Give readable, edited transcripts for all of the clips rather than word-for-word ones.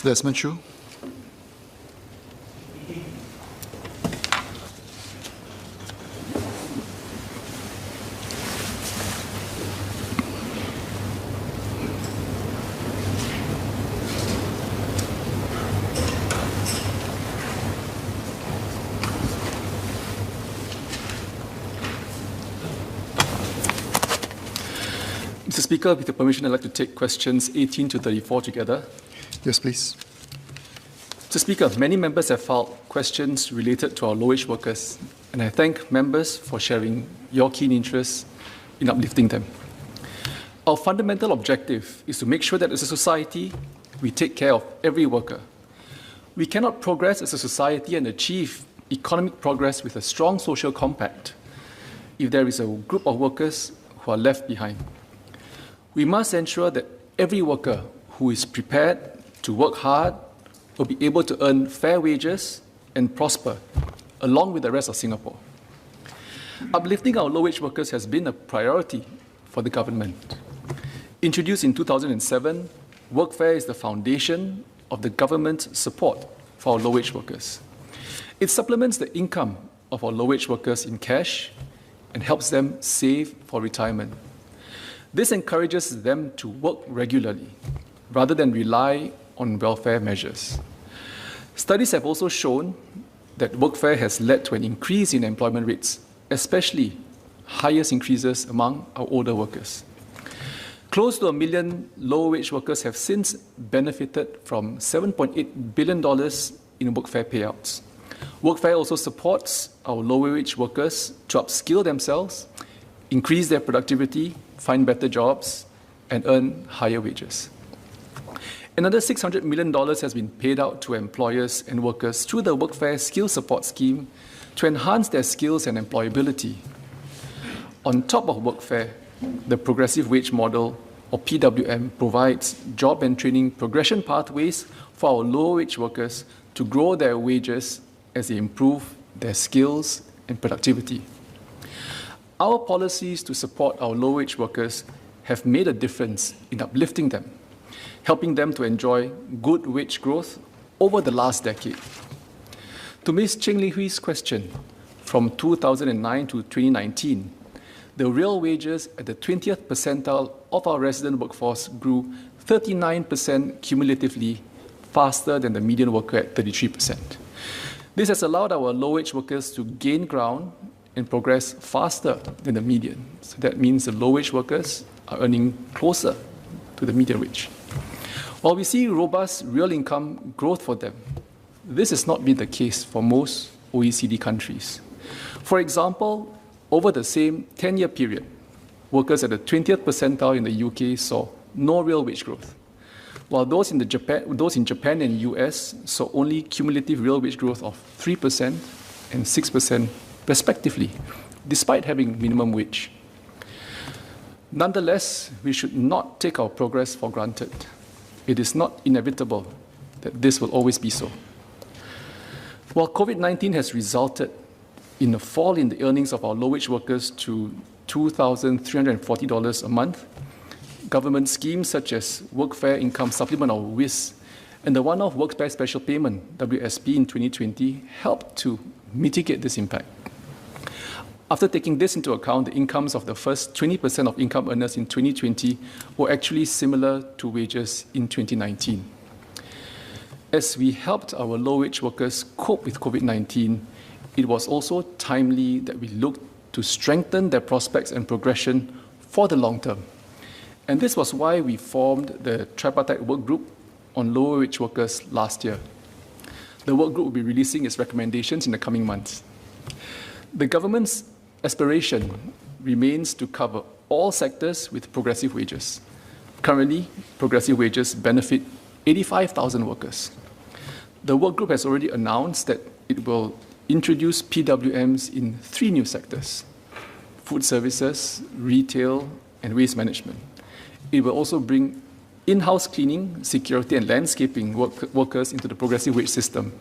Mr. Desmond Chu. Mr. Speaker, with your permission, I'd like to take questions 18 to 34 together. Yes, please. Mr. Speaker, many members have filed questions related to our low-wage workers, and I thank members for sharing your keen interest in uplifting them. Our fundamental objective is to make sure that as a society, we take care of every worker. We cannot progress as a society and achieve economic progress with a strong social compact if there is a group of workers who are left behind. We must ensure that every worker who is prepared to work hard will be able to earn fair wages and prosper along with the rest of Singapore. Uplifting our low-wage workers has been a priority for the government. Introduced in 2007, workfare is the foundation of the government's support for our low-wage workers. It supplements the income of our low-wage workers in cash and helps them save for retirement. This encourages them to work regularly rather than rely on welfare measures. Studies have also shown that workfare has led to an increase in employment rates, especially highest increases among our older workers. Close to 1 million low-wage workers have since benefited from $7.8 billion in workfare payouts. Workfare also supports our low-wage workers to upskill themselves, increase their productivity, find better jobs, and earn higher wages. Another $600 million has been paid out to employers and workers through the Workfare Skill Support Scheme to enhance their skills and employability. On top of workfare, the Progressive Wage Model, or PWM, provides job and training progression pathways for our low-wage workers to grow their wages as they improve their skills and productivity. Our policies to support our low-wage workers have made a difference in uplifting them, helping them to enjoy good wage growth over the last decade. To Ms. Cheng Li Hui's question, from 2009 to 2019, the real wages at the 20th percentile of our resident workforce grew 39% cumulatively, faster than the median worker at 33%. This has allowed our low-wage workers to gain ground and progress faster than the median. So that means the low-wage workers are earning closer to the median wage. While we see robust real income growth for them, this has not been the case for most OECD countries. For example, over the same 10-year period, workers at the 20th percentile in the UK saw no real wage growth, while those in Japan and US saw only cumulative real wage growth of 3% and 6% respectively, despite having minimum wage. Nonetheless, we should not take our progress for granted. It is not inevitable that this will always be so. While COVID-19 has resulted in a fall in the earnings of our low-wage workers to $2,340 a month, government schemes such as Workfare Income Supplement, or WIS, and the one-off Workfare Special Payment, WSP, in 2020 helped to mitigate this impact. After taking this into account, the incomes of the first 20% of income earners in 2020 were actually similar to wages in 2019. As we helped our low-wage workers cope with COVID-19, it was also timely that we looked to strengthen their prospects and progression for the long term. And this was why we formed the tripartite work group on low-wage workers last year. The work group will be releasing its recommendations in the coming months. The government's aspiration remains to cover all sectors with progressive wages. Currently, progressive wages benefit 85,000 workers. The work group has already announced that it will introduce PWMs in 3 new sectors: food services, retail, and waste management. It will also bring in-house cleaning, security, and landscaping workers into the progressive wage system.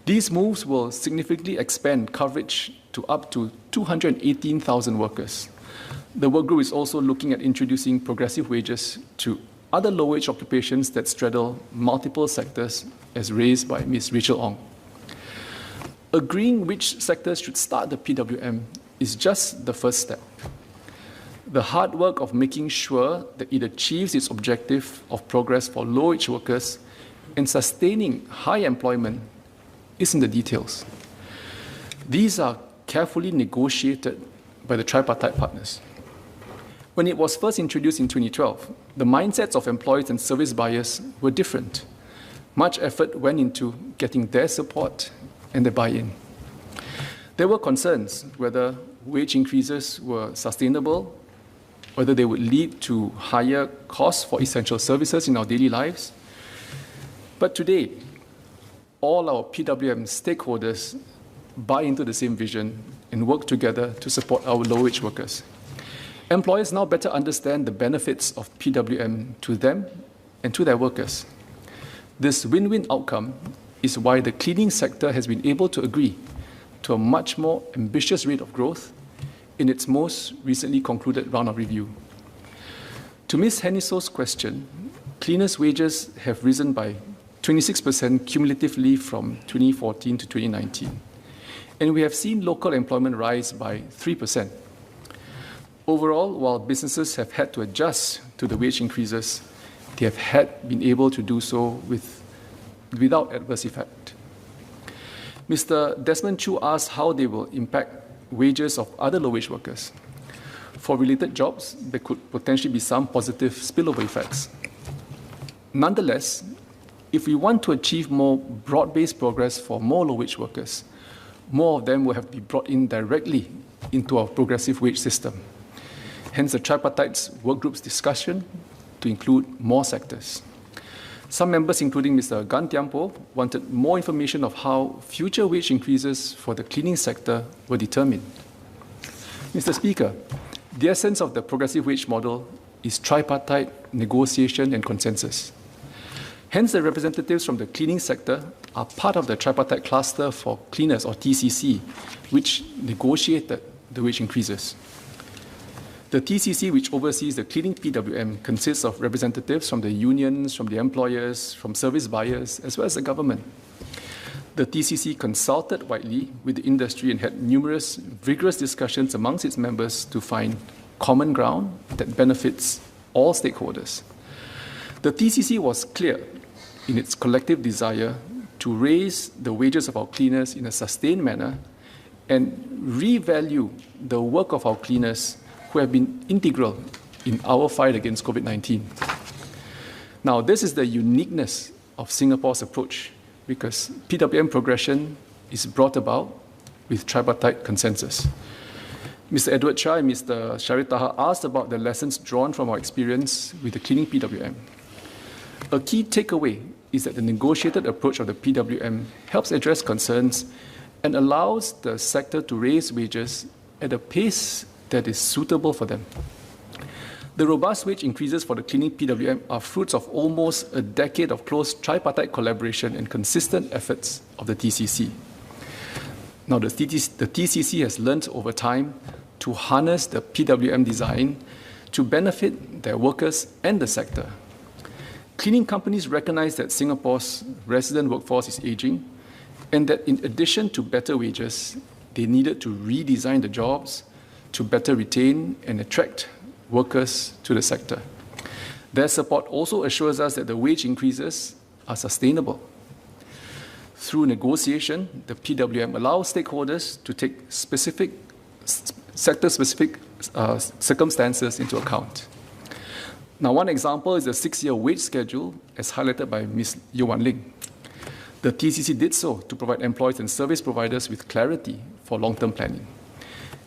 These moves will significantly expand coverage to up to 218,000 workers. The work group is also looking at introducing progressive wages to other low-wage occupations that straddle multiple sectors, as raised by Ms. Rachel Ong. Agreeing which sectors should start the PWM is just the first step. The hard work of making sure that it achieves its objective of progress for low-wage workers and sustaining high employment is in the details. These are carefully negotiated by the tripartite partners. When it was first introduced in 2012, the mindsets of employees and service buyers were different. Much effort went into getting their support and their buy-in. There were concerns whether wage increases were sustainable, whether they would lead to higher costs for essential services in our daily lives. But today, all our PWM stakeholders buy into the same vision and work together to support our low-wage workers. Employers now better understand the benefits of PWM to them and to their workers. This win-win outcome is why the cleaning sector has been able to agree to a much more ambitious rate of growth in its most recently concluded round of review. To Ms. Heniso's question, cleaners' wages have risen by 26% cumulatively from 2014 to 2019, and we have seen local employment rise by 3%. Overall, while businesses have had to adjust to the wage increases, they have been able to do so without adverse effect. Mr. Desmond Chu asked how they will impact wages of other low-wage workers. For related jobs, there could potentially be some positive spillover effects. Nonetheless, if we want to achieve more broad-based progress for more low-wage workers, more of them will have to be brought in directly into our progressive wage system. Hence, the tripartite's work group's discussion to include more sectors. Some members, including Mr. Gan Tiampo, wanted more information of how future wage increases for the cleaning sector were determined. Mr. Speaker, the essence of the progressive wage model is tripartite negotiation and consensus. Hence, the representatives from the cleaning sector are part of the tripartite cluster for cleaners, or TCC, which negotiated the wage increases. The TCC, which oversees the cleaning PWM, consists of representatives from the unions, from the employers, from service buyers, as well as the government. The TCC consulted widely with the industry and had numerous vigorous discussions amongst its members to find common ground that benefits all stakeholders. The TCC was clear in its collective desire to raise the wages of our cleaners in a sustained manner and revalue the work of our cleaners who have been integral in our fight against COVID-19. Now, this is the uniqueness of Singapore's approach, because PWM progression is brought about with tripartite consensus. Mr. Edward Chai and Mr. Sharif Taha asked about the lessons drawn from our experience with the cleaning PWM. A key takeaway is that the negotiated approach of the PWM helps address concerns and allows the sector to raise wages at a pace that is suitable for them. The robust wage increases for the cleaning PWM are fruits of almost a decade of close tripartite collaboration and consistent efforts of the TCC. Now, the TCC has learned over time to harness the PWM design to benefit their workers and the sector. Cleaning companies recognize that Singapore's resident workforce is aging, and that in addition to better wages, they needed to redesign the jobs to better retain and attract workers to the sector. Their support also assures us that the wage increases are sustainable. Through negotiation, the PWM allows stakeholders to take sector-specific circumstances into account. Now, one example is the 6-year wage schedule, as highlighted by Ms. Yeo Wan Ling. The TCC did so to provide employees and service providers with clarity for long-term planning.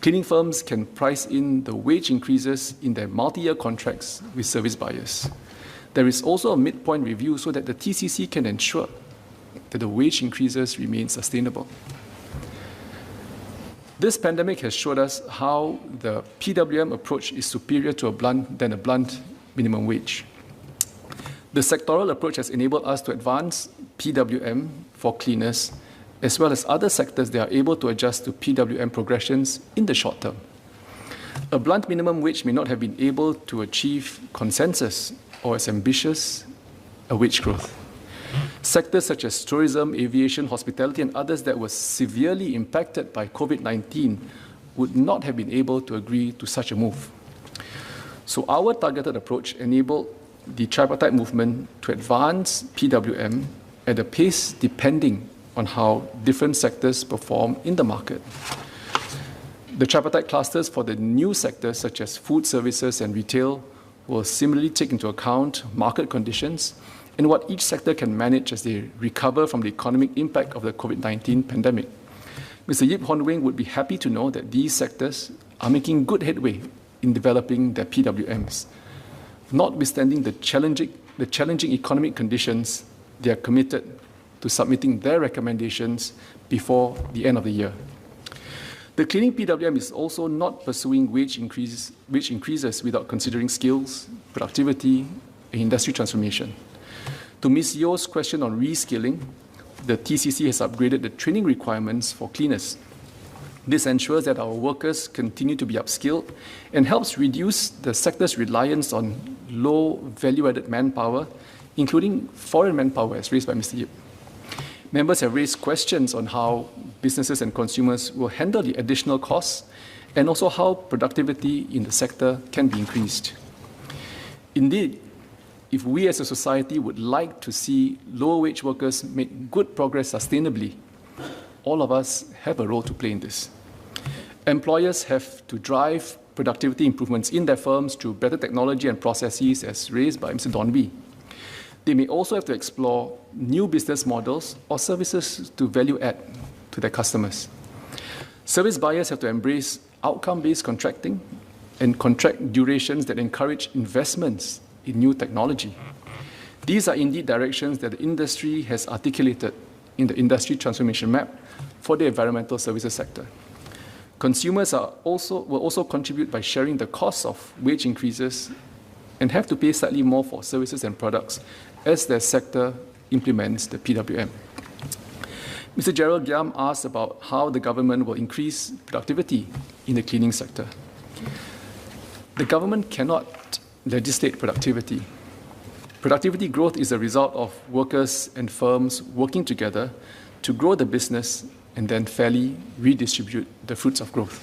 Cleaning firms can price in the wage increases in their multi-year contracts with service buyers. There is also a midpoint review so that the TCC can ensure that the wage increases remain sustainable. This pandemic has showed us how the PWM approach is superior to a blunt minimum wage. The sectoral approach has enabled us to advance PWM for cleaners, as well as other sectors that are able to adjust to PWM progressions in the short term. A blunt minimum wage may not have been able to achieve consensus or as ambitious a wage growth. Sectors such as tourism, aviation, hospitality, and others that were severely impacted by COVID-19 would not have been able to agree to such a move. So our targeted approach enabled the tripartite movement to advance PWM at a pace depending on how different sectors perform in the market. The tripartite clusters for the new sectors such as food services and retail will similarly take into account market conditions and what each sector can manage as they recover from the economic impact of the COVID-19 pandemic. Mr. Yip Hon Wing would be happy to know that these sectors are making good headway in developing their PWMs. Notwithstanding the challenging economic conditions, they are committed to submitting their recommendations before the end of the year. The cleaning PWM is also not pursuing wage increases without considering skills, productivity, and industry transformation. To Ms. Yeo's question on reskilling, the TCC has upgraded the training requirements for cleaners. This ensures that our workers continue to be upskilled and helps reduce the sector's reliance on low value-added manpower, including foreign manpower, as raised by Mr. Yip. Members have raised questions on how businesses and consumers will handle the additional costs and also how productivity in the sector can be increased. Indeed, if we as a society would like to see lower wage workers make good progress sustainably, all of us have a role to play in this. Employers have to drive productivity improvements in their firms through better technology and processes, as raised by Mr. Donby. They may also have to explore new business models or services to value add to their customers. Service buyers have to embrace outcome-based contracting and contract durations that encourage investments in new technology. These are indeed directions that the industry has articulated in the industry transformation map for the environmental services sector. Consumers will also contribute by sharing the costs of wage increases and have to pay slightly more for services and products as their sector implements the PWM. Mr. Gerald Giam asked about how the government will increase productivity in the cleaning sector. The government cannot legislate productivity. Productivity growth is a result of workers and firms working together to grow the business and then fairly redistribute the fruits of growth.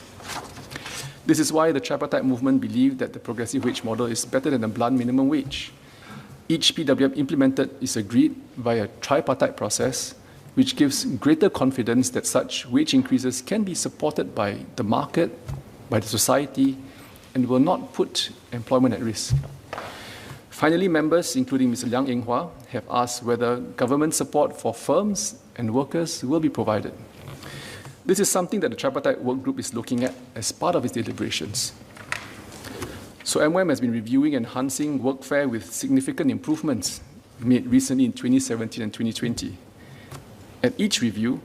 This is why the tripartite movement believed that the progressive wage model is better than a blunt minimum wage. Each PWM implemented is agreed via a tripartite process, which gives greater confidence that such wage increases can be supported by the market, by the society, and will not put employment at risk. Finally, members, including Mr. Liang Enghua, have asked whether government support for firms and workers will be provided. This is something that the tripartite work group is looking at as part of its deliberations. So MOM has been reviewing and enhancing workfare with significant improvements made recently in 2017 and 2020. At each review,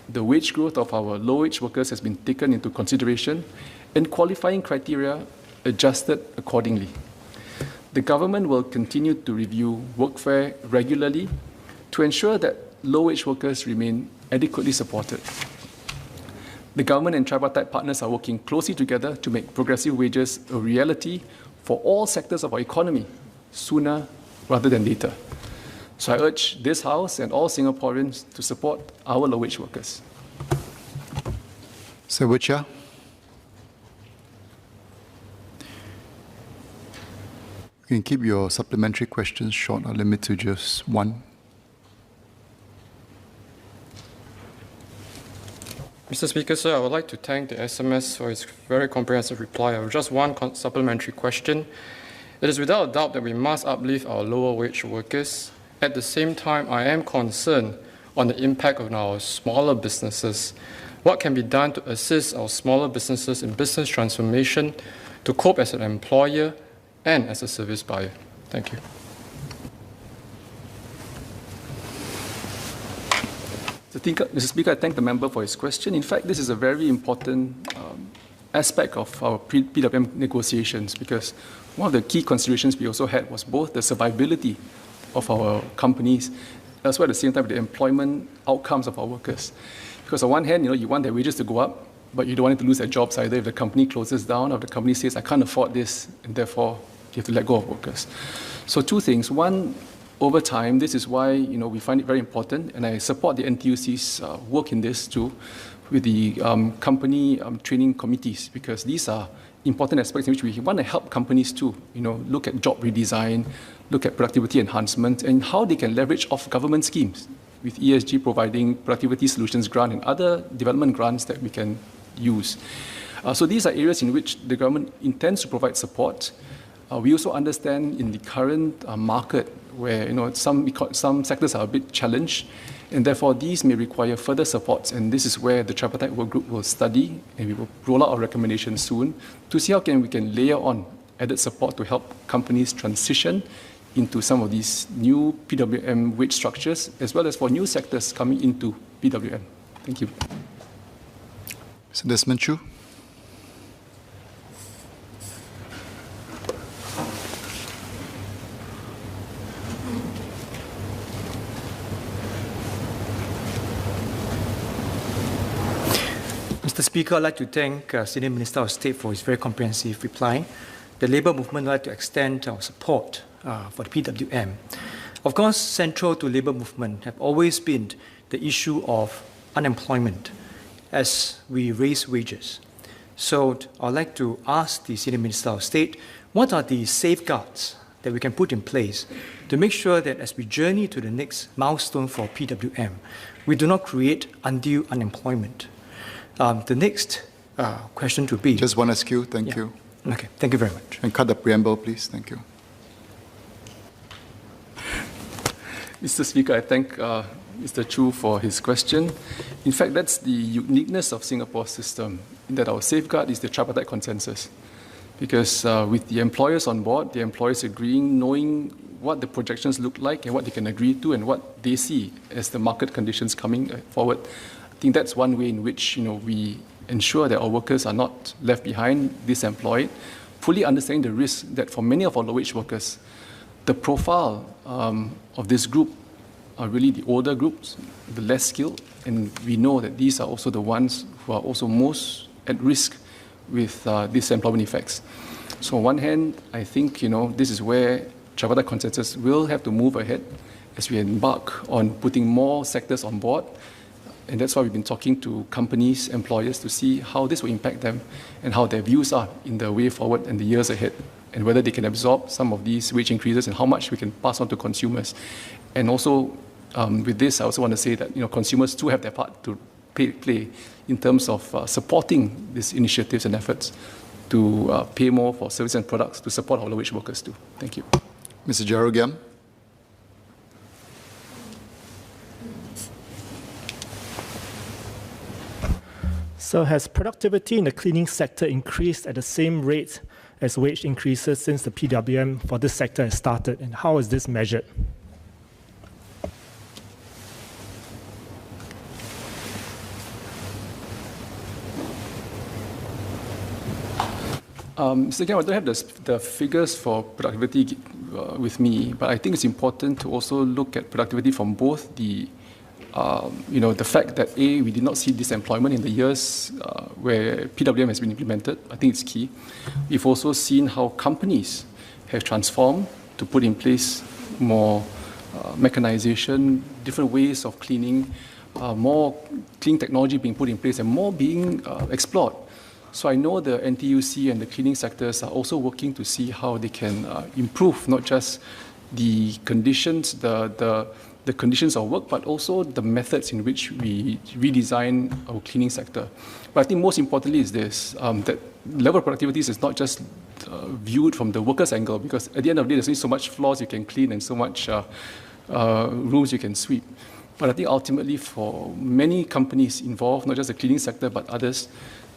the wage growth of our low-wage workers has been taken into consideration and qualifying criteria adjusted accordingly. The government will continue to review workfare regularly to ensure that low-wage workers remain adequately supported. The government and tripartite partners are working closely together to make progressive wages a reality for all sectors of our economy sooner rather than later. So I urge this House and all Singaporeans to support our low-wage workers. Sir Wucha. You can keep your supplementary questions short or limit to just one. Mr. Speaker, sir, I would like to thank the SMS for its very comprehensive reply. I have just one supplementary question. It is without a doubt that we must uplift our lower wage workers. At the same time, I am concerned on the impact on our smaller businesses. What can be done to assist our smaller businesses in business transformation to cope as an employer and as a service buyer? Thank you. Mr. Speaker, I thank the member for his question. In fact, this is a very important aspect of our PWM negotiations because one of the key considerations we also had was both the survivability of our companies as well at the same time the employment outcomes of our workers. Because on one hand, you want their wages to go up, but you don't want them to lose their jobs either if the company closes down or if the company says, I can't afford this, and therefore you have to let go of workers. So two things. One, over time, this is why we find it very important, and I support the NTUC's work in this too, with the company training committees, because these are important aspects in which we want to help companies to look at job redesign, look at productivity enhancement, and how they can leverage off government schemes, with ESG providing productivity solutions grant and other development grants that we can use. So these are areas in which the government intends to provide support. We also understand in the current market where some sectors are a bit challenged, and therefore these may require further supports. And this is where the tripartite work group will study, and we will roll out our recommendations soon to see how we can layer on added support to help companies transition into some of these new PWM wage structures, as well as for new sectors coming into PWM. Thank you. Mr. Desmond Chu. Mr. Speaker, I'd like to thank Senior Minister of State for his very comprehensive reply. The Labour Movement would like to extend our support for the PWM. Of course, central to Labour Movement have always been the issue of unemployment as we raise wages. So I'd like to ask the Senior Minister of State, what are the safeguards that we can put in place to make sure that as we journey to the next milestone for PWM, we do not create undue unemployment? The next question to be... Just one SQ, thank you. Okay, thank you very much. And cut the preamble, please. Thank you. Mr. Speaker, I thank Mr. Chu for his question. In fact, that's the uniqueness of Singapore's system, in that our safeguard is the tripartite consensus. Because with the employers on board, the employers agreeing, knowing what the projections look like and what they can agree to and what they see as the market conditions coming forward, I think that's one way in which we ensure that our workers are not left behind, disemployed, fully understanding the risk that for many of our low-wage workers, the profile of this group are really the older groups, the less skilled, and we know that these are also the ones who are also most at risk with these employment effects. So on one hand, I think this is where tripartite consensus will have to move ahead as we embark on putting more sectors on board. And that's why we've been talking to companies, employers, to see how this will impact them and how their views are in the way forward and the years ahead, and whether they can absorb some of these wage increases and how much we can pass on to consumers. And also, with this, I also want to say that consumers too have their part to play in terms of supporting these initiatives and efforts to pay more for services and products to support our low-wage workers too. Thank you. Mr. Jarogiam. So has productivity in the cleaning sector increased at the same rate as wage increases since the PWM for this sector has started, and how is this measured? So again, I don't have the figures for productivity with me, but I think it's important to also look at productivity from both the fact that we did not see disemployment in the years where PWM has been implemented. I think it's key. We've also seen how companies have transformed to put in place more mechanization, different ways of cleaning, more clean technology being put in place, and more being explored. So I know the NTUC and the cleaning sectors are also working to see how they can improve not just the conditions, the conditions of work, but also the methods in which we redesign our cleaning sector. But I think most importantly is this, that level of productivity is not just viewed from the worker's angle, because at the end of the day, there's only so much floors you can clean and so much rooms you can sweep. But I think ultimately for many companies involved, not just the cleaning sector, but others,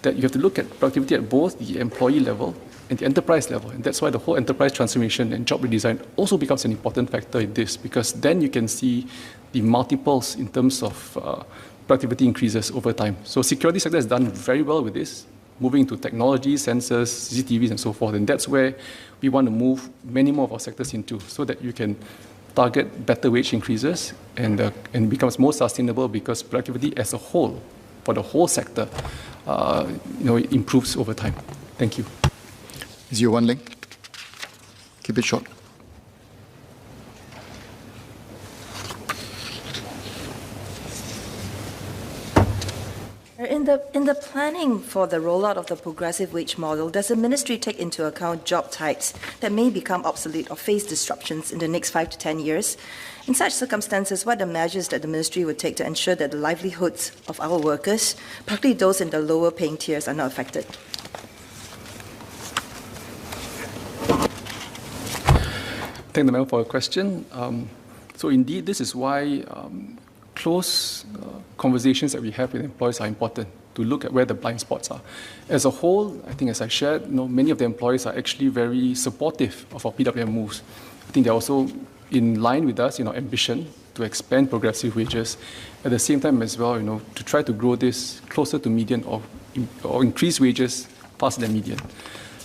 that you have to look at productivity at both the employee level and the enterprise level. And that's why the whole enterprise transformation and job redesign also becomes an important factor in this, because then you can see the multiples in terms of productivity increases over time. So security sector has done very well with this, moving to technology, sensors, CCTVs, and so forth. And that's where we want to move many more of our sectors into, so that you can target better wage increases and becomes more sustainable, because productivity as a whole, for the whole sector, improves over time. Thank you. Is your one link? Keep it short. In the planning for the rollout of the progressive wage model, does the ministry take into account job types that may become obsolete or face disruptions in the next 5 to 10 years? In such circumstances, what are the measures that the ministry would take to ensure that the livelihoods of our workers, particularly those in the lower paying tiers, are not affected? Thank the member for your question. So indeed, this is why close conversations that we have with employers are important to look at where the blind spots are. As a whole, I think as I shared, many of the employers are actually very supportive of our PWM moves. I think they're also in line with us in our ambition to expand progressive wages. At the same time as well, to try to grow this closer to median or increase wages faster than median.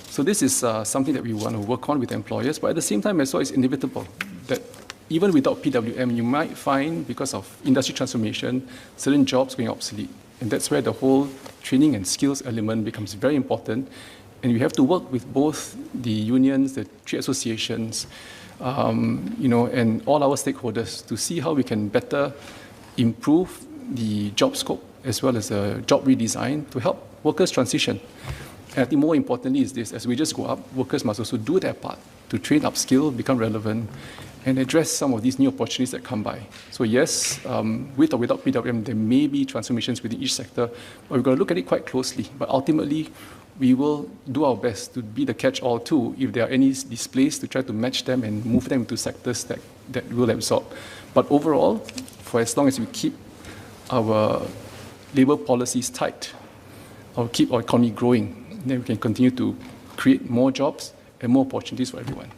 So this is something that we want to work on with employers, but at the same time as well, it's inevitable that even without PWM, you might find, because of industry transformation, certain jobs going obsolete. And that's where the whole training and skills element becomes very important. And we have to work with both the unions, the trade associations, and all our stakeholders to see how we can better improve the job scope as well as the job redesign to help workers transition. And I think more importantly is this, as wages go up, workers must also do their part to train, upskill, become relevant, and address some of these new opportunities that come by. So yes, with or without PWM, there may be transformations within each sector, but we've got to look at it quite closely. But ultimately, we will do our best to be the catch-all too if there are any displaced, to try to match them and move them into sectors that will absorb. But overall, for as long as we keep our labour policies tight, or keep our economy growing, then we can continue to create more jobs and more opportunities for everyone.